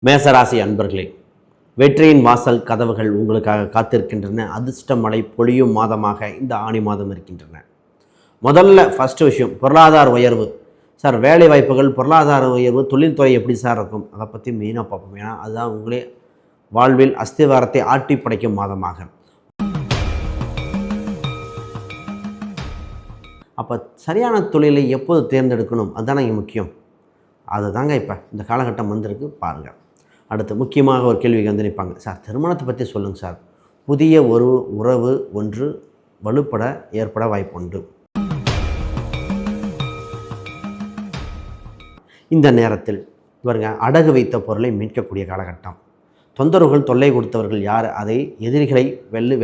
மேசராசி அன்பர்களே, வெற்றியின் வாசல் கதவுகள் உங்களுக்காக காத்திருக்கின்றன. அதிர்ஷ்ட மழை பொழியும் மாதமாக இந்த ஆணி மாதம் இருக்கின்றன. முதல்ல ஃபஸ்ட்டு விஷயம் பொருளாதார உயர்வு. சார் வேலை வாய்ப்புகள், பொருளாதார உயர்வு, தொழில்துறை எப்படி சார் இருக்கும், அதை பற்றி மெயினாக பார்ப்போம். ஏன்னா அதுதான் உங்களே வாழ்வில் அஸ்திவாரத்தை ஆட்டி படைக்கும் மாதமாக. அப்போ சரியான தொழிலை எப்போது தேர்ந்தெடுக்கணும், அதுதானே இங்கே முக்கியம். அதுதாங்க இப்போ இந்த காலகட்டம் வந்திருக்கு பாருங்கள். அடுத்து முக்கியமாக ஒரு கேள்விக்கு வந்து நிற்பாங்க, சார் திருமணத்தை பற்றி சொல்லுங்கள் சார். புதிய ஒரு உறவு ஒன்று வலுப்பட ஏற்பட வாய்ப்புண்டு. இந்த நேரத்தில் இவருங்க அடகு வைத்த பொருளை மீட்கக்கூடிய காலகட்டம். தொந்தரவுகள் தொல்லை கொடுத்தவர்கள் யார், அதை எதிரிகளை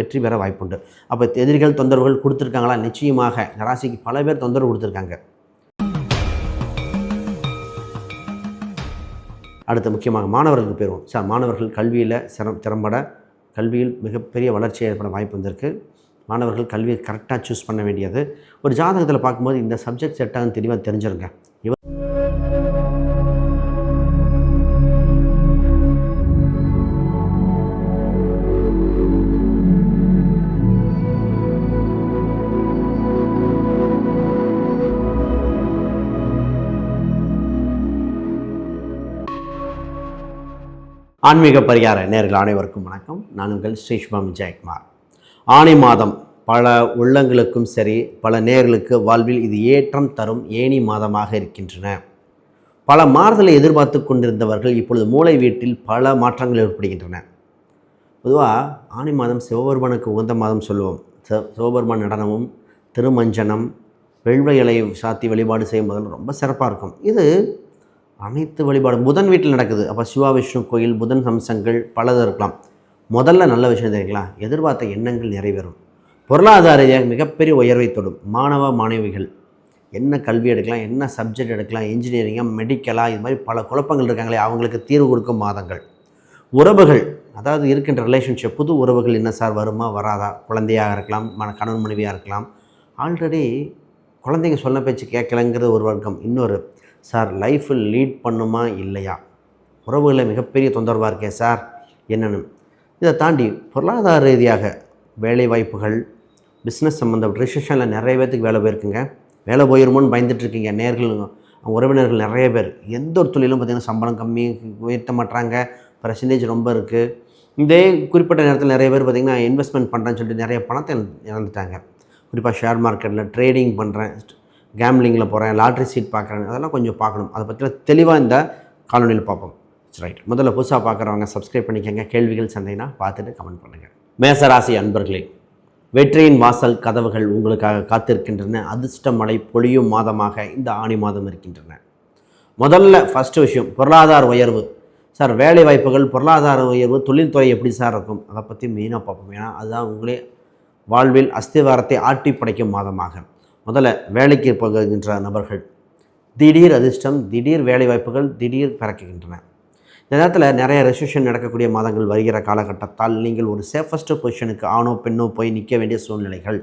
வெற்றி பெற வாய்ப்புண்டு. அப்போ எதிரிகள் தொந்தரவுகள் கொடுத்துருக்காங்களா? நிச்சயமாக இந்த ராசிக்கு பல பேர் தொந்தரவு கொடுத்துருக்காங்க. அடுத்து முக்கியமாக மாணவர்களுக்கு போயிடுவோம். சார் மாணவர்கள் கல்வியில் திறம்பட கல்வியில் மிகப்பெரிய வளர்ச்சி ஏற்பட வாய்ப்பு வந்திருக்கு. மாணவர்கள் கல்வியை கரெக்டாக சூஸ் பண்ண வேண்டியது. ஒரு ஜாதகத்தில் பார்க்கும்போது இந்த சப்ஜெக்ட் செட்டாக தெளிவாக தெரிஞ்சிருங்க. ஆன்மீக பரிகார நேயர்கள் அனைவருக்கும் வணக்கம். நான் உங்கள் ஸ்ரீஷ்மாம் ஜெயக்குமார். ஆணி மாதம் பல உள்ளங்களுக்கும் சரி, பல நேயர்களுக்கு வாழ்வில் இது ஏற்றம் தரும் ஏணி மாதமாக இருக்கின்றன. பல மாறுதலை எதிர்பார்த்து கொண்டிருந்தவர்கள் இப்பொழுது மூளை வீட்டில் பல மாற்றங்கள் ஏற்படுகின்றன. பொதுவாக ஆணி மாதம் சிவபெருமானுக்கு உகந்த மாதம் சொல்லுவோம். சிவபெருமான் நடனமும் திருமஞ்சனம் வெள்வை இலை சாத்தி வழிபாடு செய்யும் போது ரொம்ப சிறப்பாக இருக்கும். இது அனைத்து வழிபாடும் புதன் வீட்டில் நடக்குது. அப்போ சிவா விஷ்ணு கோயில், புதன் அம்சங்கள் பலது இருக்கலாம். முதல்ல நல்ல விஷயம் தெரியுங்களா, எதிர்பார்த்த எண்ணங்கள் நிறைவேறும். பொருளாதார ரீதியாக மிகப்பெரிய உயர்வை தொடும். மாணவ மாணவிகள் என்ன கல்வி எடுக்கலாம், என்ன சப்ஜெக்ட் எடுக்கலாம், இன்ஜினியரிங்காக, மெடிக்கலாக, இது மாதிரி பல குழப்பங்கள் இருக்காங்களே, அவங்களுக்கு தீர்வு கொடுக்கும் மாதங்கள். உறவுகள், அதாவது இருக்கின்ற ரிலேஷன்ஷிப், புது உறவுகள் என்ன சார் வருமா வராதா, குழந்தையாக இருக்கலாம், கணவன் மனைவியாக இருக்கலாம். ஆல்ரெடி குழந்தைங்க சொன்ன பேச்சு கேட்கலங்கிறது ஒரு வர்க்கம். இன்னொரு, சார் லைஃப்பில் லீட் பண்ணுமா இல்லையா, உறவுகளில் மிகப்பெரிய தொந்தரவாக இருக்கே சார் என்னென்னு. இதை தாண்டி பொருளாதார ரீதியாக வேலை வாய்ப்புகள், பிஸ்னஸ் சம்மந்தப்பட்ட ரிசெஷனில் நிறைய பேர்த்துக்கு வேலை போயிருக்குங்க. வேலை போயிருமோன்னு பயந்துட்டுருக்கீங்க. நேர்கள், உறவினர்கள் நிறைய பேர் எந்த ஒரு தொழிலும் பார்த்திங்கன்னா சம்பளம் கம்மி, உயர்த்த மாட்டாங்க, பர்சன்டேஜ் ரொம்ப இருக்குது. இதே குறிப்பிட்ட நேரத்தில் நிறைய பேர் பார்த்திங்கன்னா இன்வெஸ்ட்மெண்ட் பண்ணுறேன்னு சொல்லிட்டு நிறைய பணத்தை இழந்துட்டாங்க. குறிப்பாக ஷேர் மார்க்கெட்டில் ட்ரேடிங் பண்ணுறேன், கேம்லிங்கில் போகிறேன், லாட்ரி சீட் பார்க்குறேன், அதெல்லாம் கொஞ்சம் பார்க்கணும். அதை பற்றி தெளிவாக இந்த காலொனியில் பார்ப்போம். ரைட், முதல்ல புதுசாக பார்க்குறவங்க சப்ஸ்கிரைப் பண்ணிக்கோங்க. கேள்விகள் சந்தைனா பார்த்துட்டு கமெண்ட் பண்ணுங்கள். மேசராசி அன்பர்களே, வெற்றியின் வாசல் கதவுகள் உங்களுக்காக காத்திருக்கின்றன. அதிர்ஷ்ட மழை பொழியும் மாதமாக இந்த ஆணி மாதம் இருக்கின்றன. முதல்ல ஃபஸ்ட்டு விஷயம் பொருளாதார உயர்வு. சார் வேலை வாய்ப்புகள், பொருளாதார உயர்வு, தொழில்துறை எப்படி சார் இருக்கும், அதை பற்றி மெயினாக பார்ப்போம். ஏன்னா அதுதான் உங்களே வாழ்வில் அஸ்திவாரத்தை ஆட்டி படைக்கும் மாதமாக. முதல்ல வேலைக்கு போகின்ற நபர்கள் திடீர் அதிர்ஷ்டம், திடீர் வேலைவாய்ப்புகள் திடீர் பிறக்குகின்றன. இந்த நேரத்தில் நிறைய ரெசிஷன் நடக்கக்கூடிய மாதங்கள் வருகிற காலகட்டத்தால் நீங்கள் ஒரு சேஃபஸ்ட் பொசிஷனுக்கு ஆணோ பெண்ணோ போய் நிற்க வேண்டிய சூழ்நிலைகள்.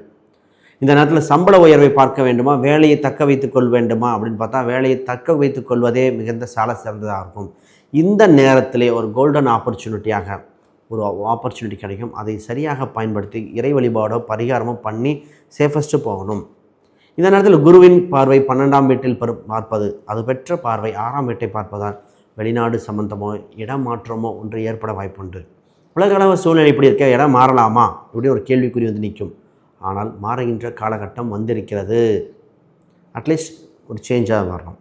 இந்த நேரத்தில் சம்பள உயர்வை பார்க்க வேண்டுமா, வேலையை தக்க வைத்துக் கொள்ள வேண்டுமா அப்படின்னு பார்த்தா வேலையை தக்க வைத்துக் கொள்வதே மிகுந்த சால சிறந்ததாக இருக்கும். இந்த நேரத்திலே ஒரு கோல்டன் ஆப்பர்ச்சுனிட்டியாக ஒரு ஆப்பர்ச்சுனிட்டி கிடைக்கும். அதை சரியாக பயன்படுத்தி இறை வழிபாடோ பரிகாரமோ பண்ணி சேஃபஸ்ட்டு போகணும். இந்த நேரத்தில் குருவின் பார்வை 12ஆம் வீட்டில் பார்ப்பது, அது பெற்ற பார்வை 6ஆம் வீட்டை பார்ப்பதால் வெளிநாடு சம்பந்தமோ இடமாற்றமோ ஒன்று ஏற்பட வாய்ப்புண்டு. உலகளவு சூழ்நிலை இப்படி இருக்க, இடம் மாறலாமா இப்படி ஒரு கேள்விக்குறி வந்து நிற்கும். ஆனால் மாறுகின்ற காலகட்டம் வந்திருக்கிறது. அட்லீஸ்ட் ஒரு சேஞ்சாக வரணும்.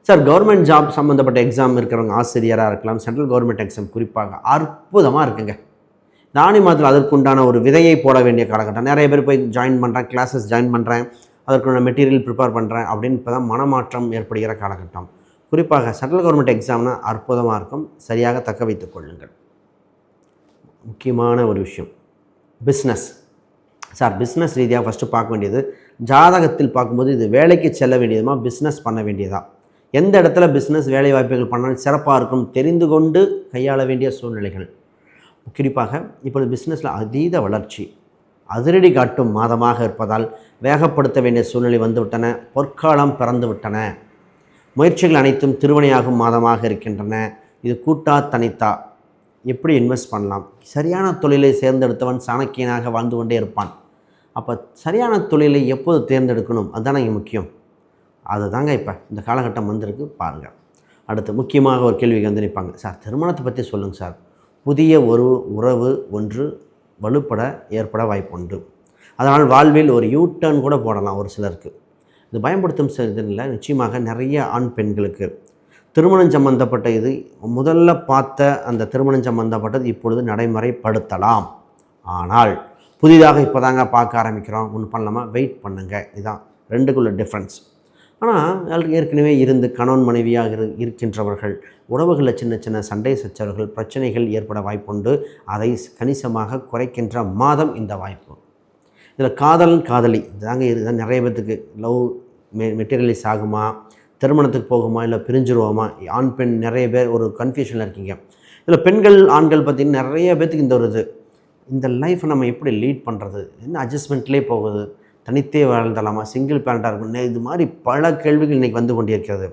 சார் கவர்மெண்ட் ஜாப் சம்மந்தப்பட்ட எக்ஸாம் இருக்கிறவங்க, ஆசிரியராக இருக்கலாம், சென்ட்ரல் கவர்மெண்ட் எக்ஸாம் குறிப்பாக அற்புதமாக இருக்குங்க. இந்த ஆணி மாதத்தில் அதற்குண்டான ஒரு விதையை போட வேண்டிய காலகட்டம். நிறைய பேர் போய் ஜாயின் பண்ணுறேன், கிளாஸஸ் ஜாயின் பண்ணுறேன், அதற்குள்ள மெட்டீரியல் ப்ரிப்பேர் பண்ணுறேன் அப்படின்னு இப்போ தான் மனமாற்றம் ஏற்படுகிற காலகட்டம். குறிப்பாக சென்ட்ரல் கவர்மெண்ட் எக்ஸாம்னா அற்புதமாக இருக்கும். சரியாக தக்க வைத்துக் கொள்ளுங்கள். முக்கியமான ஒரு விஷயம் பிஸ்னஸ். சார் பிஸ்னஸ் ரீதியாக ஃபஸ்ட்டு பார்க்க வேண்டியது, ஜாதகத்தில் பார்க்கும்போது இது வேலைக்கு செல்ல வேண்டியதுமா பிஸ்னஸ் பண்ண வேண்டியதா, எந்த இடத்துல பிஸ்னஸ் வேலை வாய்ப்புகள் பண்ணாலும் சிறப்பாக இருக்கும், தெரிந்து கொண்டு கையாள வேண்டிய சூழ்நிலைகள். குறிப்பாக இப்பொழுது பிஸ்னஸில் அதீத வளர்ச்சி, அதிரடி காட்டும் மாதமாக இருப்பதால் வேகப்படுத்த வேண்டிய சூழ்நிலை வந்துவிட்டன. பொற்காலம் பிறந்து விட்டன. முயற்சிகள் அனைத்தும் திருவினையாகும் மாதமாக இருக்கின்றன. இது கூட்டா தனித்தா, எப்படி இன்வெஸ்ட் பண்ணலாம், சரியான தொழிலை தேர்ந்தெடுத்தவன் சாணக்கியனாக வாழ்ந்து கொண்டே இருப்பான். அப்போ சரியான தொழிலை எப்போது தேர்ந்தெடுக்கணும் அதுதானே இங்கே முக்கியம். அதுதாங்க இப்போ இந்த காலகட்டம் வந்திருக்கு பாருங்கள். அடுத்து முக்கியமாக ஒரு கேள்விக்கு வந்து நிற்பாங்க, சார் திருமணத்தை பற்றி சொல்லுங்கள் சார். புதிய ஒரு உறவு ஒன்று வலுப்பட ஏற்பட வாய்ப்புண்டு. அதனால் வாழ்வில் ஒரு யூட்டர்ன் கூட போடலாம் ஒரு சிலருக்கு. இது பயன்படுத்தும் இல்லை. நிச்சயமாக நிறைய ஆண் பெண்களுக்கு திருமணம் சம்பந்தப்பட்ட இது முதல்ல பார்த்த அந்த திருமணம் சம்பந்தப்பட்டது இப்பொழுது நடைமுறைப்படுத்தலாம். ஆனால் புதிதாக இப்போ தாங்க பார்க்க ஆரம்பிக்கிறோம், ஒன்று பண்ணலாமா, வெயிட் பண்ணுங்கள். இதுதான் ரெண்டுக்குள்ள டிஃப்ரென்ஸ். ஆனால் ஏற்கனவே இருந்து கணவன் மனைவியாக இருக்கின்றவர்கள் உறவுகளில் சின்ன சின்ன சண்டை சச்சரவுகள் பிரச்சனைகள் ஏற்பட வாய்ப்புண்டு. அதை கணிசமாக குறைக்கின்ற மாதம் இந்த வாய்ப்பு. இதில் காதலி இதாங்க இதுதான் நிறைய பேர்த்துக்கு லவ் மெட்டீரியலைஸ் ஆகுமா, திருமணத்துக்கு போகுமா, இல்லை பிரிஞ்சிருவோமா, ஆண் பெண் நிறைய பேர் ஒரு கன்ஃபியூஷனில் இருக்கீங்க. இதில் பெண்கள் ஆண்கள் பார்த்திங்கன்னா நிறைய பேர்த்துக்கு இந்த ஒரு இந்த லைஃப்பை நம்ம எப்படி லீட் பண்ணுறது, என்ன அட்ஜஸ்ட்மெண்ட்லேயே போகுது, தனித்தே வாழ்ந்தலாமா, சிங்கிள் பேரண்டாக இருக்கும், இது மாதிரி பல கேள்விகள் இன்றைக்கி வந்து கொண்டிருக்கிறது.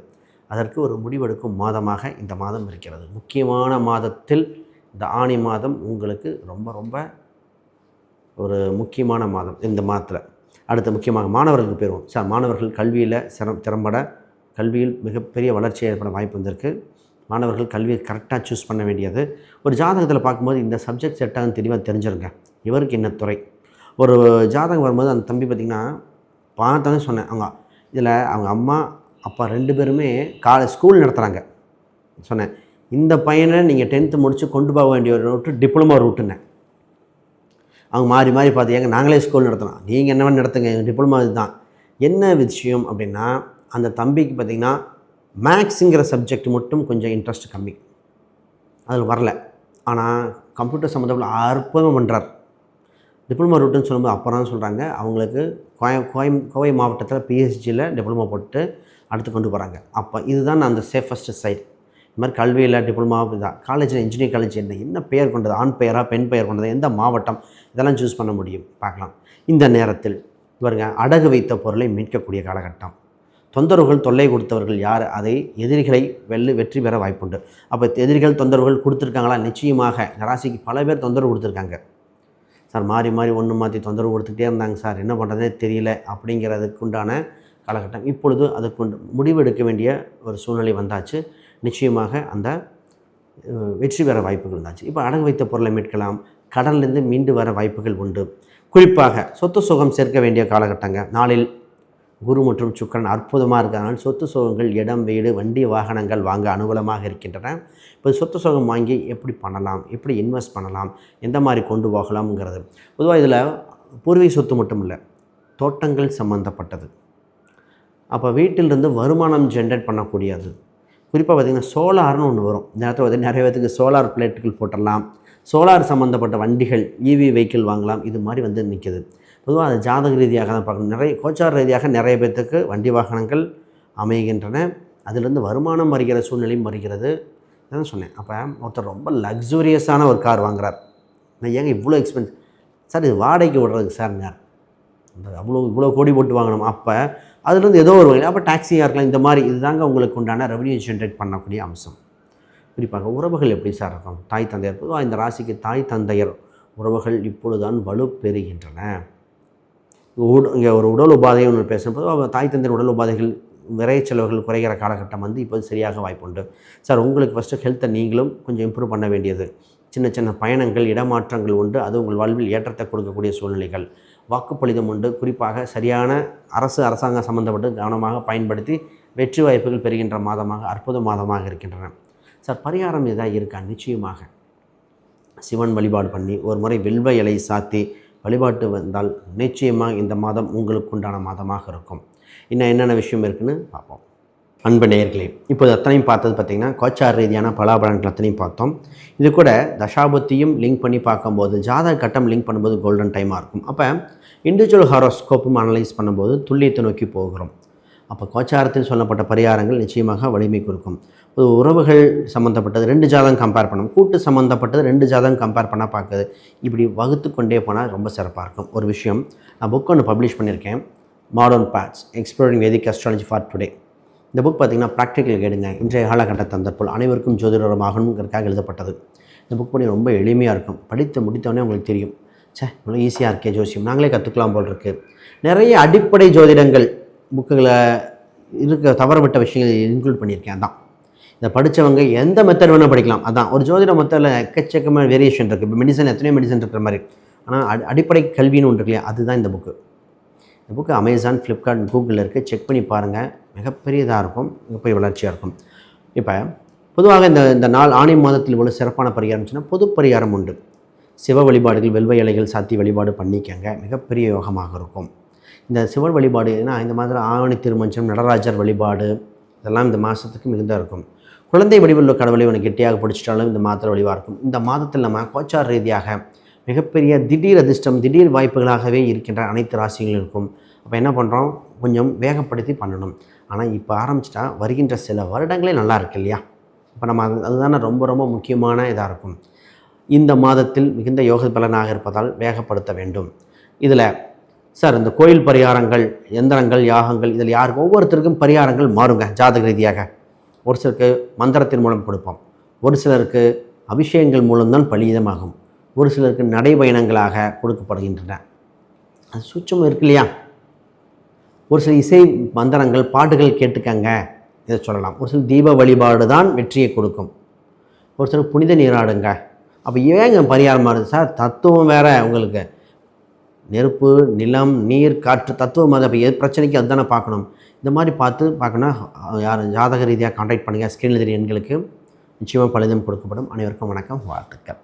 அதற்கு ஒரு முடிவெடுக்கும் மாதமாக இந்த மாதம் இருக்கிறது. முக்கியமான மாதத்தில் இந்த ஆணி மாதம் உங்களுக்கு ரொம்ப ரொம்ப ஒரு முக்கியமான மாதம். இந்த மாதத்தில் அடுத்து முக்கியமாக மாணவர்களுக்கு போயிடுவோம். சார் மாணவர்கள் கல்வியில் திறம்பட கல்வியில் மிகப்பெரிய வளர்ச்சி ஏற்பட வாய்ப்பு வந்திருக்கு. மாணவர்கள் கல்வியை கரெக்டாக சூஸ் பண்ண வேண்டியது. ஒரு ஜாதகத்தில் பார்க்கும்போது இந்த சப்ஜெக்ட் செட்டாக தெளிவாக தெரிஞ்சிருங்க, இவருக்கு என்ன துறை. ஒரு ஜாதகம் வரும்போது அந்த தம்பி பார்த்திங்கன்னா பார்த்தோன்னே சொன்னேன், இதில் அவங்க அம்மா அப்பா 2 பேருமே ஸ்கூல் நடத்துகிறாங்க. சொன்னேன், இந்த பையனை நீங்கள் 10th முடித்து கொண்டு போக வேண்டிய ஒரு ரூட்டு டிப்ளமோ ரூட்டுன்னேன். அவங்க மாறி மாறி பார்த்தியாங்க, நாங்களே ஸ்கூல் நடத்தலாம், நீங்கள் என்ன நடத்துங்க, டிப்ளமோ இதுதான். என்ன விஷயம் அப்படின்னா, அந்த தம்பிக்கு பார்த்திங்கன்னா மேக்ஸுங்கிற சப்ஜெக்ட் மட்டும் கொஞ்சம் இன்ட்ரெஸ்ட் கம்மி, அதில் வரல. ஆனால் கம்ப்யூட்டர் சம்மந்தப்பட்ட அற்புதமாக பண்ணுறார். டிப்ளமோ ரூட்டுன்னு சொல்லும்போது அப்புறம் தான் சொல்கிறாங்க, அவங்களுக்கு கோவை மாவட்டத்தில் பிஎஸ்ஜியில் டிப்ளமோ போட்டு அடுத்து கொண்டு போகிறாங்க. அப்போ இதுதான் அந்த சேஃபஸ்ட் சைட். இந்த மாதிரி கல்வியில் டிப்ளமா இதுதான். காலேஜில் இன்ஜினியரிங் காலேஜ் என்ன பெயர் கொண்டது, ஆண் பெயரா பெண் பெயர் கொண்டது, எந்த மாவட்டம், இதெல்லாம் சூஸ் பண்ண முடியும், பார்க்கலாம். இந்த நேரத்தில் இவருங்க அடகு வைத்த பொருளை மீட்கக்கூடிய காலகட்டம். தொந்தரவுகள் தொல்லை கொடுத்தவர்கள் யார், அதை எதிரிகளை வெற்றி பெற வாய்ப்புண்டு. அப்போ எதிரிகள் தொந்தரவுகள் கொடுத்துருக்காங்களா, நிச்சயமாக இந்த ராசிக்கு பல பேர் தொந்தரவு கொடுத்துருக்காங்க. சார் மாறி மாறி ஒன்று மாற்றி தொந்தரவு கொடுத்துக்கிட்டே இருந்தாங்க சார், என்ன பண்ணுறதே தெரியல அப்படிங்கிறதுக்கு உண்டான காலகட்டம். இப்பொழுது அதுக்கு முடிவு எடுக்க வேண்டிய ஒரு சூழ்நிலை வந்தாச்சு. நிச்சயமாக அந்த வெற்றி பெற வாய்ப்புகள் இருந்தாச்சு. இப்போ அடகு வைத்த பொருளை மீட்கலாம், கடல்லேருந்து மீண்டு வர வாய்ப்புகள் உண்டு. குறிப்பாக சொத்து சுகம் சேர்க்க வேண்டிய காலகட்டங்க. நாளில் குரு மற்றும் சுக்கிரன் அற்புதமாக இருக்கிறதுனால சொத்து சுகங்கள், இடம், வீடு, வண்டி, வாகனங்கள் வாங்க அனுகூலமாக இருக்கின்றன. இப்போ சொத்து சுகம் வாங்கி எப்படி பண்ணலாம், எப்படி இன்வெஸ்ட் பண்ணலாம், எந்த மாதிரி கொண்டு போகலாம்ங்கிறது. பொதுவாக இதில் பூர்வீக சொத்து மட்டும் இல்லை, தோட்டங்கள் சம்மந்தப்பட்டது. அப்போ வீட்டிலிருந்து வருமானம் ஜென்ரேட் பண்ணக்கூடியது. குறிப்பாக பார்த்திங்கன்னா சோலார்னு ஒன்று வரும். இந்த நேரத்தில் பார்த்திங்கன்னா நிறைய பேருக்கு சோலார் பிளேட்டுகள் போட்டுடலாம், சோலார் சம்மந்தப்பட்ட வண்டிகள், இவி வெஹிக்கிள் வாங்கலாம். இது மாதிரி வந்து நிற்கிது. பொதுவாக அது ஜாதக ரீதியாக தான் பார்க்கணும். நிறைய கோச்சார ரீதியாக நிறைய பேர்த்துக்கு வண்டி வாகனங்கள் அமைகின்றன. அதிலிருந்து வருமானம் வருகிற சூழ்நிலையும் வருகிறது. தான் சொன்னேன். அப்போ ஒருத்தர் ரொம்ப லக்ஸூரியஸான ஒரு கார் வாங்குறார். நான் ஏங்க இவ்வளோ எக்ஸ்பென்ஸ் சார், இது வாடகைக்கு விடுறதுக்கு சார்ங்க, இவ்வளோ கோடி போட்டு வாங்கணும். அப்போ அதுலேருந்து ஏதோ ஒரு வகையில் அப்போ டாக்ஸியாக இருக்கலாம். இந்த மாதிரி இதுதாங்க உங்களுக்கு உண்டான ரெவன்யூ ஜென்ரேட் பண்ணக்கூடிய அம்சம். குறிப்பாக உறவுகள் எப்படி சார் இருக்கும், தாய் தந்தையர். பொதுவாக இந்த ராசிக்கு தாய் தந்தையர் உறவுகள் இப்பொழுதுதான் வலு பெறுகின்றன. இங்கே ஒரு உடல் உபாதை ஒன்று பேசும்போது தாய் தந்தையர் உடல் உபாதைகள், விரைய செலவுகள் குறைகிற காலகட்டம் வந்து இப்போது சரியாக வாய்ப்புண்டு. சார் உங்களுக்கு ஃபஸ்ட்டு ஹெல்த்தை நீங்களும் கொஞ்சம் இம்ப்ரூவ் பண்ண வேண்டியது. சின்ன சின்ன பயணங்கள், இடமாற்றங்கள் உண்டு. அது உங்கள் வாழ்வில் ஏற்றத்தை கொடுக்கக்கூடிய சூழ்நிலைகள். வாக்குப்பளிதம் உண்டு. குறிப்பாக சரியான அரசாங்கம் சம்மந்தப்பட்டு கவனமாக பயன்படுத்தி வெற்றி வாய்ப்புகள் பெறுகின்ற மாதமாக, அற்புத மாதமாக இருக்கின்றன. சார் பரிகாரம் எதாவது இருக்கா? நிச்சயமாக சிவன் வழிபாடு பண்ணி ஒரு முறை வில்வ இலை சாத்தி வழிபாட்டு வந்தால் நிச்சயமாக இந்த மாதம் உங்களுக்கு உண்டான மாதமாக இருக்கும். இன்னும் என்னென்ன விஷயம் இருக்குதுன்னு பார்ப்போம். அன்பு நேயர்களே, இப்போது அத்தனையும் பார்த்தது பார்த்திங்கன்னா கோச்சார் ரீதியான பலாபலன்கள் அத்தனையும் பார்த்தோம். இது கூட தசாபத்தியும் லிங்க் பண்ணி பார்க்கும்போது, ஜாதக கட்டம் லிங்க் பண்ணும்போது கோல்டன் டைமாக இருக்கும். அப்போ இண்டிவிஜுவல் ஹாரோஸ்கோப்பும் அனலைஸ் பண்ணும்போது துல்லியத்தை நோக்கி போகிறோம். அப்போ கோச்சாரத்தில் சொல்லப்பட்ட பரிகாரங்கள் நிச்சயமாக வலிமை கொடுக்கும். உறவுகள் சம்மந்தப்பட்டது 2 ஜாதகம் கம்பேர் பண்ணணும், கூட்டு சம்மந்தப்பட்டது 2 ஜாதகம் கம்பேர் பண்ணால் பார்க்குது. இப்படி வகுத்து கொண்டே போனால் ரொம்ப சிறப்பாக இருக்கும். ஒரு விஷயம், நான் புக் ஒன்று பப்ளிஷ் பண்ணியிருக்கேன், modern paths exploring Vedic astrology for today. இந்த புக் பார்த்திங்கன்னா ப்ராக்டிக்கல் கைடுங்க. இன்றைய காலகட்ட தந்தற்போல் அனைவருக்கும் ஜோதிடமாகணுங்கிறதுக்காக எழுதப்பட்டது. இந்த புக் பண்ணி ரொம்ப எளிமையாக இருக்கும். படித்து முடித்தவொடனே உங்களுக்கு தெரியும், இவ்வளோ ஈஸியாக இருக்கே ஜோசியம், நாங்களே கற்றுக்கலாம் போல் இருக்குது. நிறைய அடிப்படை ஜோதிடங்கள் புக்குகளை தவறவிட்ட விஷயங்கள் இன்க்ளூட் பண்ணியிருக்கேன். அதான் இதை படித்தவங்க எந்த மெத்தட் வேணால் படிக்கலாம். அதான் ஒரு ஜோதிட மெத்தடில் எக்கச்சக்கமான வேரியேஷன் இருக்குது. இப்போ மெடிசன் எத்தனையோ மெடிசன் இருக்கிற மாதிரி, ஆனால் அடிப்படை கல்வின்னு ஒன்று இருக்கு இல்லையா, அதுதான் இந்த புக்கு. இந்த புக்கு அமேசான், ஃப்ளிப்கார்ட், கூகுளில் இருக்குது. செக் பண்ணி பாருங்கள். மிகப்பெரிய இதாக இருக்கும், மிகப்பெரிய வளர்ச்சியாக இருக்கும். இப்போ பொதுவாக இந்த நாள் ஆணி மாதத்தில் உள்ள சிறப்பான பரிகாரம் சொன்னால் பொது பரிகாரம் உண்டு. சிவ வழிபாடுகள், வெல்வ இலைகள் சாத்தி வழிபாடு பண்ணிக்கங்க, மிகப்பெரிய யோகமாக இருக்கும். இந்த சிவ வழிபாடு ஏன்னா இந்த மாதிரி ஆவணி திருமஞ்சம், நடராஜர் வழிபாடு இதெல்லாம் இந்த மாதத்துக்கு மிகுந்த இருக்கும். குழந்தை வடிவுள்ள கடவுளை உனக்கு கெட்டியாக பிடிச்சிட்டாலும் இந்த மாதத்தில் வழிவாக இருக்கும். இந்த மாதத்தில் நம்ம கோச்சார ரீதியாக மிகப்பெரிய திடீர் அதிர்ஷ்டம், திடீர் வாய்ப்புகளாகவே இருக்கின்ற அனைத்து ராசிகளும் இருக்கும். அப்போ என்ன பண்ணுறோம், கொஞ்சம் வேகப்படுத்தி பண்ணணும். ஆனால் இப்போ ஆரம்பிச்சிட்டா வருகின்ற சில வருடங்களே நல்லா இருக்கு இல்லையா. இப்போ நம்ம அதுதானே ரொம்ப ரொம்ப முக்கியமான இதாக இருக்கும். இந்த மாதத்தில் மிகுந்த யோக பலனாக இருப்பதால் வேகப்படுத்த வேண்டும். இதில் சார் இந்த கோயில் பரிகாரங்கள், எந்திரங்கள், யாகங்கள், இதில் யாருக்கு ஒவ்வொருத்தருக்கும் பரிகாரங்கள் மாறுங்க ஜாதக ரீதியாக. ஒரு சிலருக்கு மந்திரத்தின் மூலம் கொடுப்போம், ஒரு சிலருக்கு அபிஷேகங்கள் மூலம்தான் பலிதமாகும், ஒரு சிலருக்கு நடைபயணங்களாக கொடுக்கப்படுகின்றன. அது சூட்சம் இருக்கு இல்லையா. ஒரு சில இசை மந்திரங்கள், பாட்டுகள் கேட்டுக்கங்க, இதை சொல்லலாம். ஒரு சில தீப வழிபாடு தான் வெற்றியை கொடுக்கும். ஒரு சிலர் புனித நீராடுங்க. அப்போ ஏங்க பரிகாரம் மாறுது சார், தத்துவம் வேறு உங்களுக்கு. நெருப்பு, நிலம், நீர், காற்று தத்துவம் அது. அப்போ பிரச்சனைக்கு அதுதானே பார்க்கணும். இந்த மாதிரி பார்க்கணும். யார் ஜாதக ரீதியாக கான்டாக்ட் பண்ணுங்கள். ஸ்க்ரீனில் தெரிய எண்களுக்கு நிச்சயமாக பலிதம் கொடுக்கப்படும். அனைவருக்கும் வணக்கம், வாழ்த்துக்கள்.